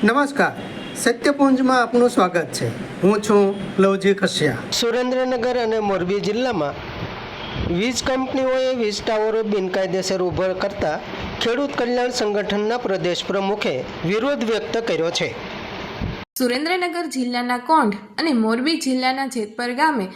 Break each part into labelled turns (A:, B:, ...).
A: નમસ્કાર, સત્યપુંજમાં આપનું સ્વાગત છે. હું છું લવજી કશ્યા.
B: સુરેન્દ્રનગર અને મોરબી જિલ્લામાં વીજ કંપનીઓએ વીજ ટાવરો બિનકાયદેસર ઊભા કરતા ખેડૂત કલ્યાણ સંગઠનના પ્રદેશ પ્રમુખે વિરોધ વ્યક્ત કર્યો છે.
C: સુરેન્દ્રનગર જિલ્લાના કોંઢ અને મોરબી જિલ્લાના જેતપર ગામે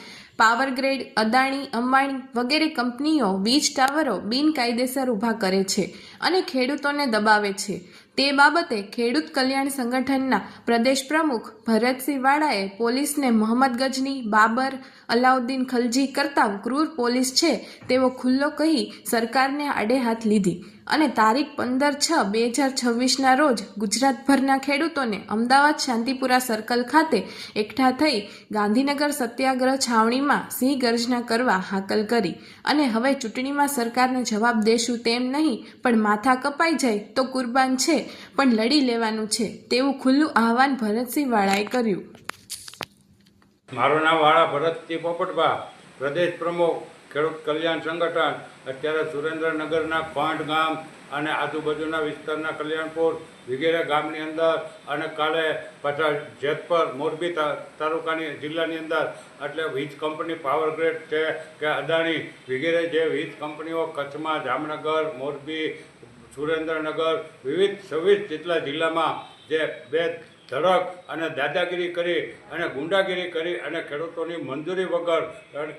C: પાવરગ્રેડ, અદાણી, અંબાણી વગેરે કંપનીઓ વીજ ટાવરો બિનકાયદેસર ઊભા કરે છે અને ખેડૂતોને દબાવે છે. તે બાબતે ખેડૂત કલ્યાણ સંગઠનના પ્રદેશ પ્રમુખ ભરતસિંહ વાળાએ પોલીસને મોહમ્મદ ગજની, બાબર, અલાઉદ્દીન ખલજી કરતા ક્રૂર પોલીસ છે તેવો ખુલ્લો કહી સરકારને આડે હાથ લીધી અને તારીખ 15/6/2026ના રોજ ગુજરાતભરના ખેડૂતોને અમદાવાદ શાંતિપુરા સર્કલ ખાતે એકઠા થઈ ગાંધીનગર સત્યાગ્રહ છાવણીમાં સિંહ ગર્જના કરવા હાકલ કરી અને હવે ચૂંટણીમાં સરકારને જવાબ દેશું તેમ નહીં, પણ માથા કપાઈ જાય તો કુરબાન છે પણ લડી લેવાનું છે તેવું ખુલ્લું આહવાન ભરતસિંહ વાળાએ કર્યું.
D: મારું નામ વાળા ભરતસિંહ પોપટભા, પ્રદેશ પ્રમુખ ખેડૂત કલ્યાણ સંગઠન. અત્યારે સુરેન્દ્રનગરના કોંઢ ગામ અને આજુબાજુના વિસ્તારના કલ્યાણપુર વગેરે ગામની અંદર અને કાલે પાછા જેતપર મોરબી તાલુકાની જિલ્લાની અંદર એટલે વીજ કંપની પાવરગ્રેડ છે કે અદાણી વગેરે જે વીજ કંપનીઓ કચ્છમાં, જામનગર, મોરબી, સુરેન્દ્રનગર વિવિધ 26 જેટલા જિલ્લામાં જે બે ધડક અને દાદાગીરી કરી અને ગુંડાગીરી કરી અને ખેડૂતોની મંજૂરી વગર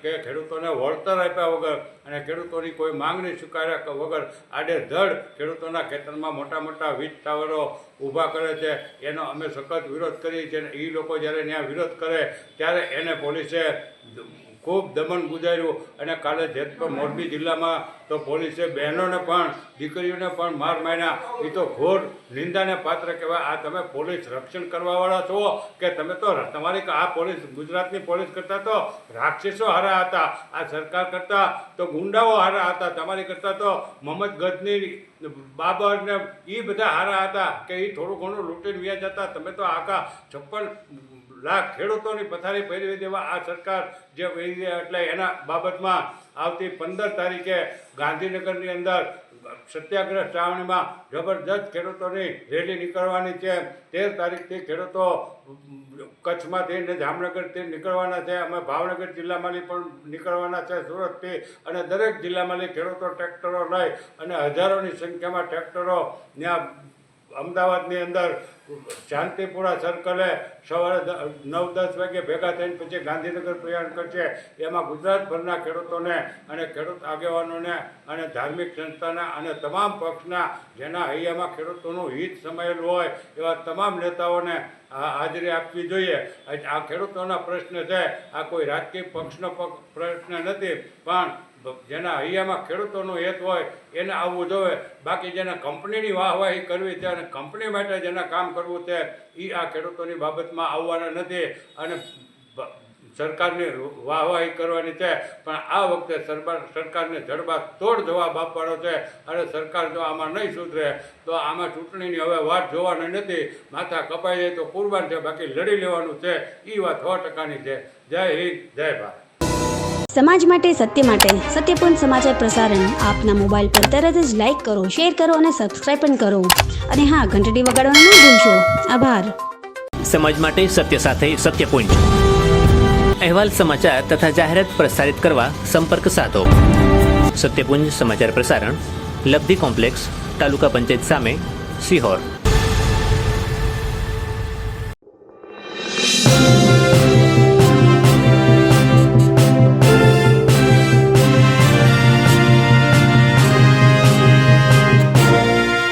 D: કે ખેડૂતોને વળતર આપ્યા વગર અને ખેડૂતોની કોઈ માંગણી સ્વીકાર્યા વગર આડેધડ ખેડૂતોના ખેતરમાં મોટા મોટા વીજ ટાવરો ઊભા કરે છે. એનો અમે સખત વિરોધ કરીએ છીએ. એ લોકો જ્યારે ત્યાં વિરોધ કરે ત્યારે એને પોલીસે ખૂબ દમન ગુજાર્યું અને કાલે જેતપુર મોરબી જિલ્લામાં તો પોલીસે બહેનોને પણ દીકરીઓને પણ માર માર્યા. એ તો ઘોર નિંદાને પાત્ર કહેવાય. આ તમે પોલીસ રક્ષણ કરવાવાળા છો કે તમે તો તમારી આ પોલીસ ગુજરાતની પોલીસ કરતાં તો રાક્ષસો હારા હતા, આ સરકાર કરતાં તો ગુંડાઓ હારા હતા, તમારી કરતાં તો મોહમ્મદ ગજની, બાબર ને એ બધા હારા હતા કે એ થોડું ઘણું લૂંટીને વ્યાજ હતા. તમે તો આખા 56 લાખ ખેડૂતોની પથારી ફેરવી દેવા આ સરકાર જે વહી એટલે એના બાબતમાં આવતી 15 તારીખે ગાંધીનગરની અંદર સત્યાગ્રહ છાવણીમાં જબરજસ્ત ખેડૂતોની રેલી નીકળવાની છે. 13 તારીખથી ખેડૂતો કચ્છમાંથી ને જામનગરથી નીકળવાના છે. અમે ભાવનગર જિલ્લામાંથી પણ નીકળવાના છે, સુરતથી, અને દરેક જિલ્લામાંથી ખેડૂતો ટ્રેક્ટરો લઈ અને હજારોની સંખ્યામાં ટ્રેક્ટરો ત્યાં અમદાવાદની અંદર શાંતિપુરા સર્કલે સવારે 9-10 વાગે ભેગા થઈને પછી ગાંધીનગર પ્રયાણ કરશે. એમાં ગુજરાતભરના ખેડૂતોને અને ખેડૂત આગેવાનોને અને ધાર્મિક સંસ્થાના અને તમામ પક્ષના જેના હૈયામાં ખેડૂતોનું હિત સમાયેલું હોય એવા તમામ નેતાઓને હાજરી આપવી જોઈએ. આ ખેડૂતોના પ્રશ્ન છે, આ કોઈ રાજકીય પક્ષનો પ્રશ્ન નથી, પણ જેના હૈયામાં ખેડૂતોનું હેત હોય એને આવવું જોઈએ. બાકી જેને કંપનીની વાહવાહી કરવી છે અને કંપની માટે જેને કામ કરવું છે એ આ ખેડૂતોની બાબતમાં આવવાના નથી અને સરકારની વાહવાહી કરવાની છે. પણ આ વખતે સરકારને જડબાતોડ જવાબ આપવાનો છે અને સરકાર જો આમાં નહીં સુધરે તો આમાં ચૂંટણીની હવે વાત જોવાની નથી. માથા કપાઈ જાય તો કુરબાન છે, બાકી લડી લેવાનું છે. એ વાત 100%ની છે. જય હિન્દ, જય ભારત.
E: સમાજ માટે, સત્ય માટે, સત્યપૂર્ણ સમાચાર પ્રસારણ આપના મોબાઈલ પર તરત જ લાઈક કરો, શેર કરો અને સબસ્ક્રાઇબ પણ કરો. અને હા, ઘંટડી વગાડવાનું ન ભૂલશો. આભાર.
F: સમાજ માટે સત્ય સાથે સત્યપૂર્ણ અહેવાલ, સમાચાર તથા જાહેરાત પ્રસારિત કરવા સંપર્ક સાધો. સત્યપુંજ સમાચાર પ્રસારણ, લબ્ધિ કોમ્પ્લેક્સ, તાલુકા પંચાયત સામે, સિહોર.